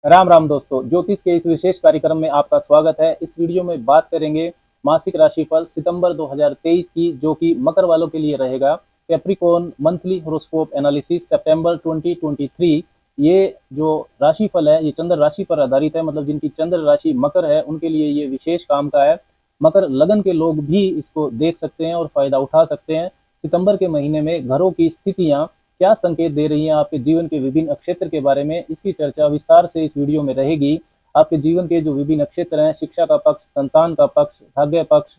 राम राम दोस्तों, ज्योतिष के इस विशेष कार्यक्रम में आपका स्वागत है। इस वीडियो में बात करेंगे मासिक राशिफल सितंबर 2023 की, जो कि मकर वालों के लिए रहेगा। कैप्रिकॉर्न मंथली होरोस्कोप एनालिसिस सितंबर 2023। ये जो राशिफल है ये चंद्र राशि पर आधारित है, मतलब जिनकी चंद्र राशि मकर है उनके लिए ये विशेष काम का है। मकर लगन के लोग भी इसको देख सकते हैं और फायदा उठा सकते हैं। सितंबर के महीने में घरों की स्थितियां क्या संकेत दे रही हैं आपके जीवन के विभिन्न क्षेत्र के बारे में, इसकी चर्चा विस्तार से इस वीडियो में रहेगी। आपके जीवन के जो विभिन्न क्षेत्र हैं, शिक्षा का पक्ष, संतान का पक्ष, भाग्य पक्ष,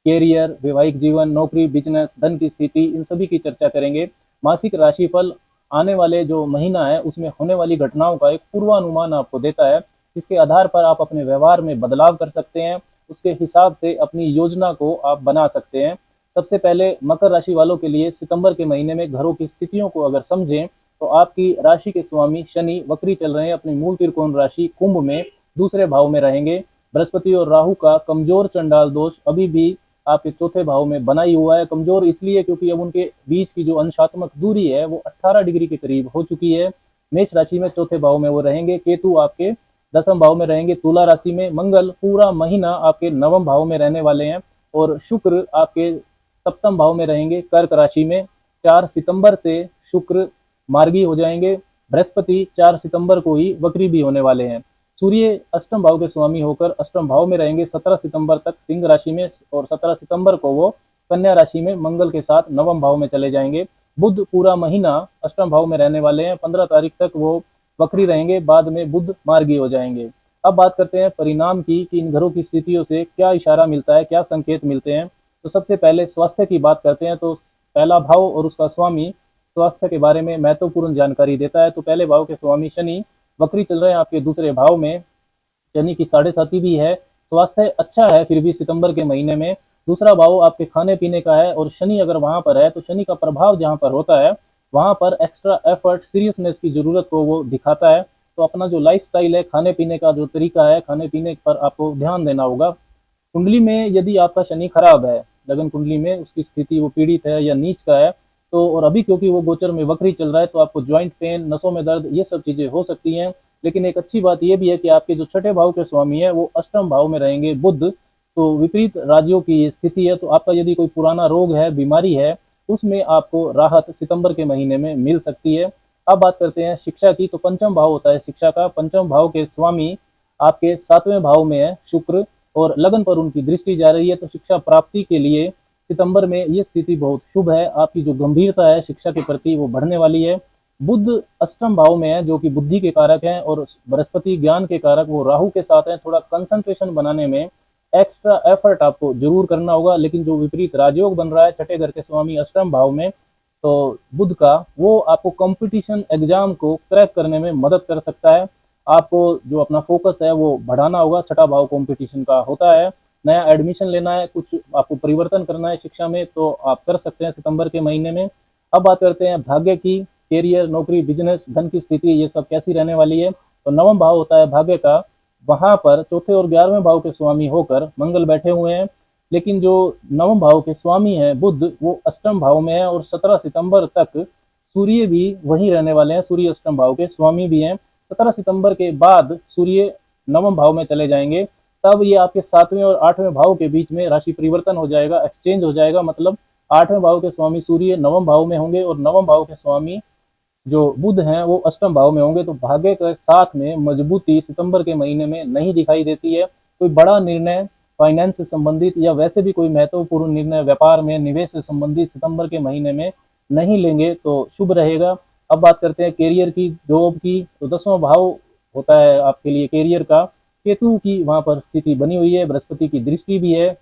कैरियर, वैवाहिक जीवन, नौकरी, बिजनेस, धन की स्थिति, इन सभी की चर्चा करेंगे। मासिक राशिफल आने वाले जो महीना है उसमें होने वाली घटनाओं का एक पूर्वानुमान आपको देता है। इसके आधार पर आप अपने व्यवहार में बदलाव कर सकते हैं, उसके हिसाब से अपनी योजना को आप बना सकते हैं। सबसे पहले मकर राशि वालों के लिए सितंबर के महीने में घरों की स्थितियों को अगर समझें तो आपकी राशि के स्वामी शनि वक्री चल रहे हैं, अपनी मूल त्रिकोण राशि कुंभ में दूसरे भाव में रहेंगे। बृहस्पति और राहु का कमजोर चंडाल दोष अभी भी आपके चौथे भाव में बना ही हुआ है। कमजोर इसलिए क्योंकि अब उनके बीच की जो अंशात्मक दूरी है वो 18 डिग्री के करीब हो चुकी है। मेष राशि में चौथे भाव में वो रहेंगे। केतु आपके दसम भाव में रहेंगे तुला राशि में। मंगल पूरा महीना आपके नवम भाव में रहने वाले हैं और शुक्र आपके सप्तम भाव में रहेंगे कर्क राशि में। 4 सितंबर से शुक्र मार्गी हो जाएंगे। बृहस्पति 4 सितंबर को ही वक्री भी होने वाले हैं। सूर्य अष्टम भाव के स्वामी होकर अष्टम भाव में रहेंगे 17 सितंबर तक सिंह राशि में, और 17 सितंबर को वो कन्या राशि में मंगल के साथ नवम भाव में चले जाएंगे। बुध पूरा महीना अष्टम भाव में रहने वाले हैं। 15 तारीख तक वो वक्री रहेंगे, बाद में बुध मार्गी हो जाएंगे। अब बात करते हैं परिणाम की कि इन घरों की स्थितियों से क्या इशारा मिलता है, क्या संकेत मिलते हैं। तो सबसे पहले स्वास्थ्य की बात करते हैं। तो पहला भाव और उसका स्वामी स्वास्थ्य के बारे में महत्वपूर्ण जानकारी देता है। तो पहले भाव के स्वामी शनि वक्री चल रहे हैं आपके दूसरे भाव में। शनि की साढ़े साथी भी है, स्वास्थ्य अच्छा है फिर भी सितंबर के महीने में। दूसरा भाव आपके खाने पीने का है और शनि अगर वहां पर है तो शनि का प्रभाव जहां पर होता है वहां पर एक्स्ट्रा एफर्ट, सीरियसनेस की जरूरत को वो दिखाता है। तो अपना जो लाइफ स्टाइल है, खाने पीने का जो तरीका है, खाने पीने पर आपको ध्यान देना होगा। कुंडली में यदि आपका शनि खराब है, लगन कुंडली में उसकी स्थिति वो पीड़ित है या नीच का है, तो और अभी क्योंकि वो गोचर में वक्री चल रहा है तो आपको ज्वाइंट पेन, नसों में दर्द, ये सब चीजें हो सकती हैं। लेकिन एक अच्छी बात यह भी है कि आपके जो छठे भाव के स्वामी है वो अष्टम भाव में रहेंगे बुध। तो विपरीत राज्यों की ये स्थिति है, तो आपका यदि कोई पुराना रोग है, बीमारी है, उसमें आपको राहत सितंबर के महीने में मिल सकती है। अब बात करते हैं शिक्षा की। तो पंचम भाव होता है शिक्षा का। पंचम भाव के स्वामी आपके सातवें भाव में है शुक्र, और लगन पर उनकी दृष्टि जा रही है। तो शिक्षा प्राप्ति के लिए सितंबर में ये स्थिति बहुत शुभ है। आपकी जो गंभीरता है शिक्षा के प्रति वो बढ़ने वाली है। बुध अष्टम भाव में है जो कि बुद्धि के कारक हैं, और बृहस्पति ज्ञान के कारक, वो राहु के साथ हैं। थोड़ा कंसंट्रेशन बनाने में एक्स्ट्रा एफर्ट आपको जरूर करना होगा। लेकिन जो विपरीत राजयोग बन रहा है छठे घर के स्वामी अष्टम भाव में, तो बुध का, वो आपको कंपटीशन एग्जाम को क्रैक करने में मदद कर सकता है। आपको जो अपना फोकस है वो बढ़ाना होगा। छठा भाव कंपटीशन का होता है। नया एडमिशन लेना है, कुछ आपको परिवर्तन करना है शिक्षा में, तो आप कर सकते हैं सितंबर के महीने में। अब बात करते हैं भाग्य की। कैरियर, नौकरी, बिजनेस, धन की स्थिति, ये सब कैसी रहने वाली है। तो नवम भाव होता है भाग्य का, वहां पर चौथे और 11वें भाव के स्वामी होकर मंगल बैठे हुए हैं। लेकिन जो नवम भाव के स्वामी है बुध, वो अष्टम भाव में है, और 17 सितंबर तक सूर्य भी वहीं रहने वाले हैं। सूर्य अष्टम भाव के स्वामी भी हैं। 17 सितंबर के बाद सूर्य नवम भाव में चले जाएंगे। तब ये आपके 7वें और 8वें भाव के बीच में राशि परिवर्तन हो जाएगा, एक्सचेंज हो जाएगा। मतलब 8वें भाव के स्वामी सूर्य नवम भाव में होंगे और नवम भाव के स्वामी जो बुध हैं वो अष्टम भाव में होंगे। तो भाग्य के साथ में मजबूती सितंबर के महीने में नहीं दिखाई देती है। कोई बड़ा निर्णय फाइनेंस से संबंधित या वैसे भी कोई महत्वपूर्ण निर्णय व्यापार में, निवेश से संबंधित सितंबर के महीने में नहीं लेंगे तो शुभ रहेगा। अब बात करते हैं कैरियर की, जॉब की। तो 10वां भाव होता है आपके लिए कैरियर का। केतु की वहां पर स्थिति बनी हुई है, बृहस्पति की दृष्टि भी है,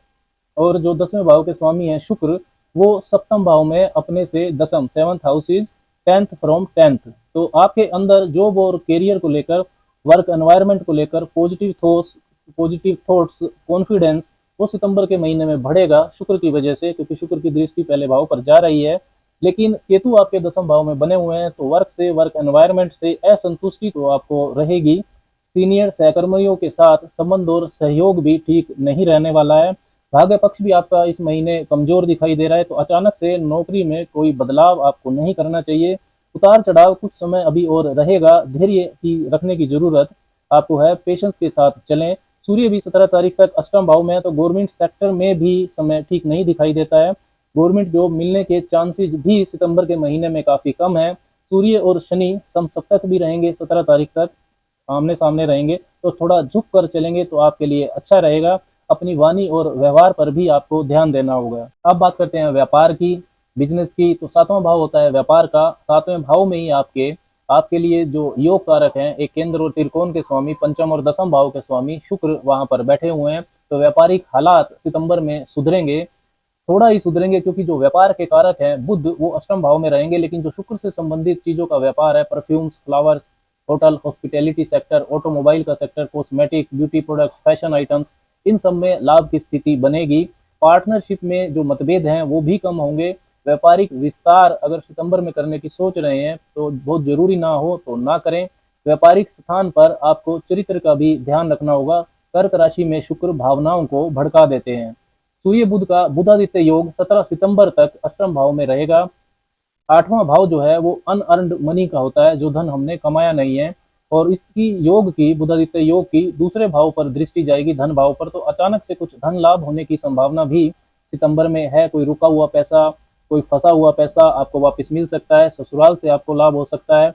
और जो 10वें भाव के स्वामी हैं शुक्र, वो सप्तम भाव में अपने से दसम, 7th house is 10th from 10th। तो आपके अंदर जॉब और कैरियर को लेकर, वर्क एनवायरनमेंट को लेकर पॉजिटिव थॉट्स, कॉन्फिडेंस, वो सितंबर के महीने में बढ़ेगा शुक्र की वजह से, क्योंकि शुक्र की दृष्टि पहले भाव पर जा रही है। लेकिन केतु आपके दसम भाव में बने हुए हैं, तो वर्क से, वर्क एनवायरनमेंट से असंतुष्टि तो आपको रहेगी। सीनियर सहकर्मियों के साथ संबंध और सहयोग भी ठीक नहीं रहने वाला है। भाग्य पक्ष भी आपका इस महीने कमजोर दिखाई दे रहा है। तो अचानक से नौकरी में कोई बदलाव आपको नहीं करना चाहिए। उतार चढ़ाव कुछ समय अभी और रहेगा, धैर्य की रखने की जरूरत। आपको है पेशेंस के साथ चलें। सूर्य भी 17 तारीख तक अष्टम भाव में है, तो गवर्नमेंट सेक्टर में भी समय ठीक नहीं दिखाई देता है। गवर्नमेंट जॉब मिलने के चांसेस भी सितंबर के महीने में काफ़ी कम है। सूर्य और शनि समसप्तक भी रहेंगे 17 तारीख तक, आमने सामने रहेंगे, तो थोड़ा झुक कर चलेंगे तो आपके लिए अच्छा रहेगा। अपनी वाणी और व्यवहार पर भी आपको ध्यान देना होगा। अब बात करते हैं व्यापार की, बिजनेस की। तो सातवां भाव होता है व्यापार का। सातवें भाव में ही आपके लिए जो योग कारक हैं, एक केंद्र और त्रिकोण के स्वामी, पंचम और दसम भाव के स्वामी शुक्र वहां पर बैठे हुए हैं। तो व्यापारिक हालात सितंबर में सुधरेंगे, थोड़ा ही सुधरेंगे, क्योंकि जो व्यापार के कारक हैं बुध वो अष्टम भाव में रहेंगे, लेकिन जो शुक्र से संबंधित चीजों का व्यापार है, perfumes, flowers, hotel, hospitality sector, automobile का sector, cosmetics, beauty products, fashion items, इन सब में लाभ की स्थिति बनेगी। पार्टनरशिप में जो मतभेद हैं वो भी कम होंगे। व्यापारिक विस्तार अगर सितंबर में करने की सोच रहे हैं तो बहुत जरूरी ना हो तो ना करें। व्यापारिक स्थान पर आपको चरित्र का भी ध्यान रखना होगा। कर्क राशि में शुक्र भावनाओं को भड़का देते हैं। सूर्य बुध का बुधादित्य योग 17 सितंबर तक अष्टम भाव में रहेगा। आठवां भाव जो है वो अनअर्न्ड मनी का होता है, जो धन हमने कमाया नहीं है, और इसकी योग की, बुधादित्य योग की दूसरे भाव पर दृष्टि जाएगी, धन भाव पर, तो अचानक से कुछ धन लाभ होने की संभावना भी सितंबर में है। कोई रुका हुआ पैसा, कोई फंसा हुआ पैसा आपको वापस मिल सकता है, ससुराल से आपको लाभ हो सकता है,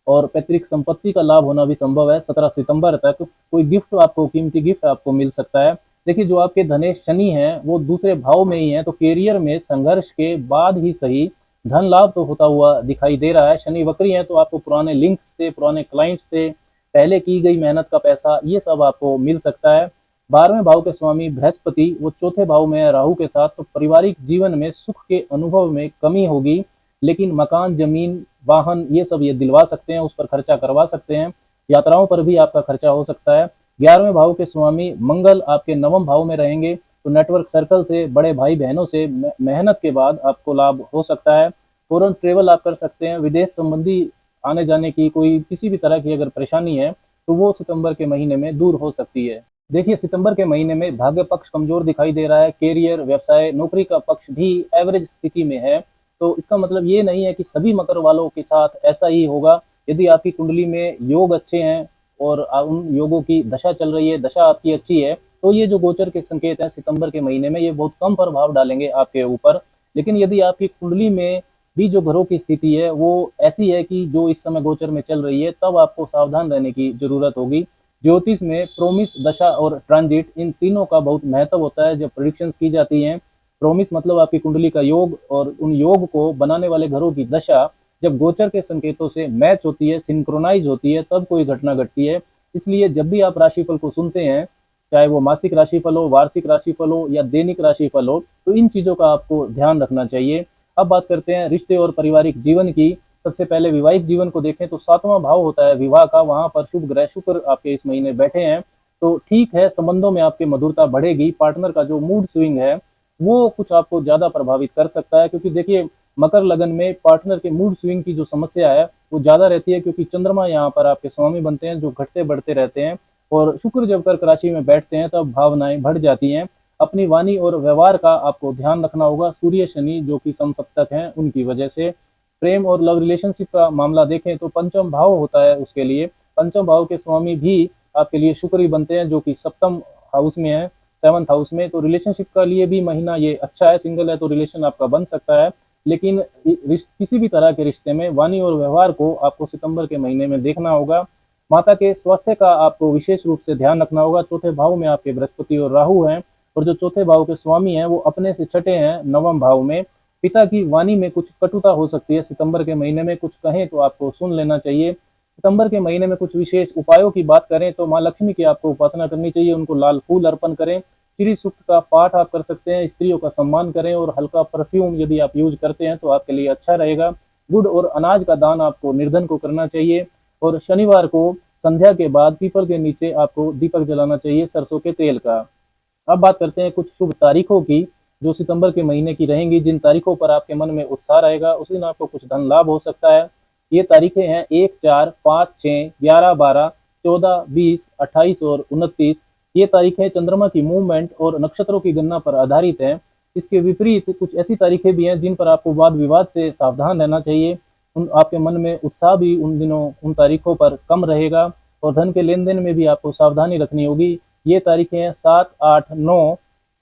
और पैतृक संपत्ति का लाभ होना भी संभव है। 17 सितंबर तक कोई गिफ्ट आपको, कीमती गिफ्ट आपको मिल सकता है। देखिए, जो आपके धनेश शनि हैं वो दूसरे भाव में ही हैं, तो कैरियर में संघर्ष के बाद ही सही धन लाभ तो होता हुआ दिखाई दे रहा है। शनि वक्री है तो आपको पुराने लिंक्स से, पुराने क्लाइंट्स से पहले की गई मेहनत का पैसा, ये सब आपको मिल सकता है। 12वें भाव के स्वामी बृहस्पति वो चौथे भाव में है राहु के साथ, तो पारिवारिक जीवन में सुख के अनुभव में कमी होगी, लेकिन मकान, जमीन, वाहन, ये सब ये दिलवा सकते हैं, उस पर खर्चा करवा सकते हैं। यात्राओं पर भी आपका खर्चा हो सकता है। 11वें भाव के स्वामी मंगल आपके नवम भाव में रहेंगे, तो नेटवर्क सर्कल से, बड़े भाई बहनों से मेहनत के बाद आपको लाभ हो सकता है। फॉरेन ट्रेवल आप कर सकते हैं। विदेश संबंधी आने जाने की कोई किसी भी तरह की अगर परेशानी है तो वो सितंबर के महीने में दूर हो सकती है। देखिए, सितंबर के महीने में भाग्य पक्ष कमजोर दिखाई दे रहा है। कैरियर, व्यवसाय, नौकरी का पक्ष भी एवरेज स्थिति में है, तो इसका मतलब ये नहीं है कि सभी मकर वालों के साथ ऐसा ही होगा। यदि आपकी कुंडली में योग अच्छे हैं और उन योगों की दशा चल रही है, दशा आपकी अच्छी है, तो ये जो गोचर के संकेत हैं सितंबर के महीने में, ये बहुत कम प्रभाव डालेंगे आपके ऊपर। लेकिन यदि आपकी कुंडली में भी जो ग्रहों की स्थिति है वो ऐसी है कि जो इस समय गोचर में चल रही है, तब आपको सावधान रहने की जरूरत होगी। ज्योतिष में प्रोमिस, दशा और ट्रांजिट, इन तीनों का बहुत महत्व होता है जब प्रेडिक्शंस की जाती हैं। प्रोमिस मतलब आपकी कुंडली का योग, और उन योग को बनाने वाले ग्रहों की दशा जब गोचर के संकेतों से मैच होती है, सिंक्रोनाइज होती है, तब कोई घटना घटती है। इसलिए जब भी आप राशिफल को सुनते हैं, चाहे वो मासिक राशिफल हो, वार्षिक राशिफल हो या दैनिक राशिफल हो, तो इन चीजों का आपको ध्यान रखना चाहिए। अब बात करते हैं रिश्ते और पारिवारिक जीवन की। सबसे पहले वैवाहिक जीवन को देखें तो 7वां भाव होता है विवाह का, वहां पर शुभ ग्रह शुक्र आपके इस महीने बैठे हैं, तो ठीक है, संबंधों में आपकी मधुरता बढ़ेगी। पार्टनर का जो मूड स्विंग है वो कुछ आपको ज्यादा प्रभावित कर सकता है, क्योंकि देखिए, मकर लगन में पार्टनर के मूड स्विंग की जो समस्या है वो ज्यादा रहती है, क्योंकि चंद्रमा यहाँ पर आपके स्वामी बनते हैं जो घटते बढ़ते रहते हैं, और शुक्र जब कर्क राशि में बैठते हैं तब भावनाएं बढ़ जाती हैं। अपनी वाणी और व्यवहार का आपको ध्यान रखना होगा। सूर्य शनि जो कि समसप्तक हैं उनकी वजह से। प्रेम और लव रिलेशनशिप का मामला देखें तो पंचम भाव होता है उसके लिए। पंचम भाव के स्वामी भी आपके लिए शुक्र ही बनते हैं जो कि सप्तम हाउस में है, 7th हाउस में। तो रिलेशनशिप का लिए भी महीना ये अच्छा है। सिंगल है तो रिलेशन आपका बन सकता है, लेकिन किसी भी तरह के रिश्ते में वाणी और व्यवहार को आपको सितंबर के महीने में देखना होगा। माता के स्वास्थ्य का आपको विशेष रूप से ध्यान रखना होगा। चौथे भाव में आपके बृहस्पति और राहु हैं, और जो चौथे भाव के स्वामी हैं वो अपने से छठे हैं 9वें भाव में। पिता की वाणी में कुछ कटुता हो सकती है सितंबर के महीने में, कुछ कहें तो आपको सुन लेना चाहिए। सितंबर के महीने में कुछ विशेष उपायों की बात करें तो माँ लक्ष्मी की आपको उपासना करनी चाहिए, उनको लाल फूल अर्पण करें। श्री सूक्त का पाठ आप कर सकते हैं, स्त्रियों का सम्मान करें, और हल्का परफ्यूम यदि आप यूज करते हैं तो आपके लिए अच्छा रहेगा। गुड़ और अनाज का दान आपको निर्धन को करना चाहिए, और शनिवार को संध्या के बाद पीपल के नीचे आपको दीपक जलाना चाहिए सरसों के तेल का। अब बात करते हैं कुछ शुभ तारीखों की जो सितंबर के महीने की रहेंगी। जिन तारीखों पर आपके मन में उत्साह रहेगा उस दिन आपको कुछ धन लाभ हो सकता है। ये तारीखें हैं 1, 4, 5, 6, 11, 12, 14, 20, 28 और 29। ये तारीखें चंद्रमा की मूवमेंट और नक्षत्रों की गणना पर आधारित हैं। इसके विपरीत कुछ ऐसी तारीखें भी हैं जिन पर आपको वाद विवाद से सावधान रहना चाहिए। आपके मन में उत्साह भी उन दिनों उन तारीखों पर कम रहेगा, और धन के लेन देन में भी आपको सावधानी रखनी होगी। ये तारीखें हैं 7, 8, 9,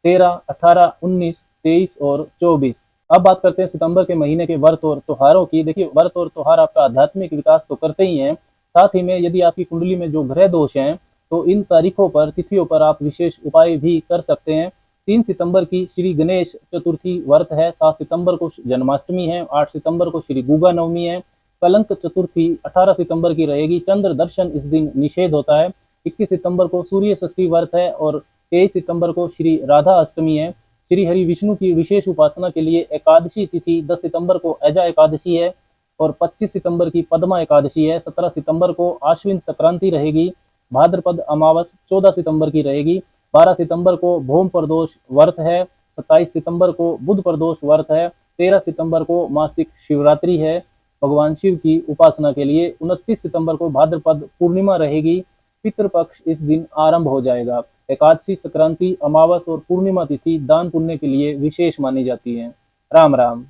13, 18, 19, 23 और 24। अब बात करते हैं सितंबर के महीने के व्रत और त्योहारों की। देखिए, व्रत और त्योहार आपका आध्यात्मिक विकास तो करते ही हैं, साथ ही में यदि आपकी कुंडली में जो ग्रह दोष हैं तो इन तारीखों पर, तिथियों पर आप विशेष उपाय भी कर सकते हैं। 3 सितंबर की श्री गणेश चतुर्थी व्रत है, 7 सितंबर को जन्माष्टमी है, 8 सितंबर को श्री गुगा नवमी है, कलंक चतुर्थी 18 सितंबर की रहेगी, चंद्र दर्शन इस दिन निषेध होता है, 21 सितंबर को सूर्य षष्ठी व्रत है और 23 सितंबर को श्री राधा अष्टमी है। श्री हरि विष्णु की विशेष उपासना के लिए एकादशी तिथि 10 सितंबर को अजा एकादशी है और 25 सितंबर की पद्मा एकादशी है, 17 सितंबर को आश्विन संक्रांति रहेगी, भाद्रपद अमावस 14 सितंबर की रहेगी, 12 सितंबर को भौम प्रदोष व्रत है, 27 सितंबर को बुध प्रदोष व्रत है, 13 सितंबर को मासिक शिवरात्रि है भगवान शिव की उपासना के लिए, 29 सितंबर को भाद्रपद पूर्णिमा रहेगी, पितृपक्ष इस दिन आरंभ हो जाएगा। एकादशी, संक्रांति, अमावस और पूर्णिमा तिथि दान पुण्य के लिए विशेष मानी जाती है। राम राम।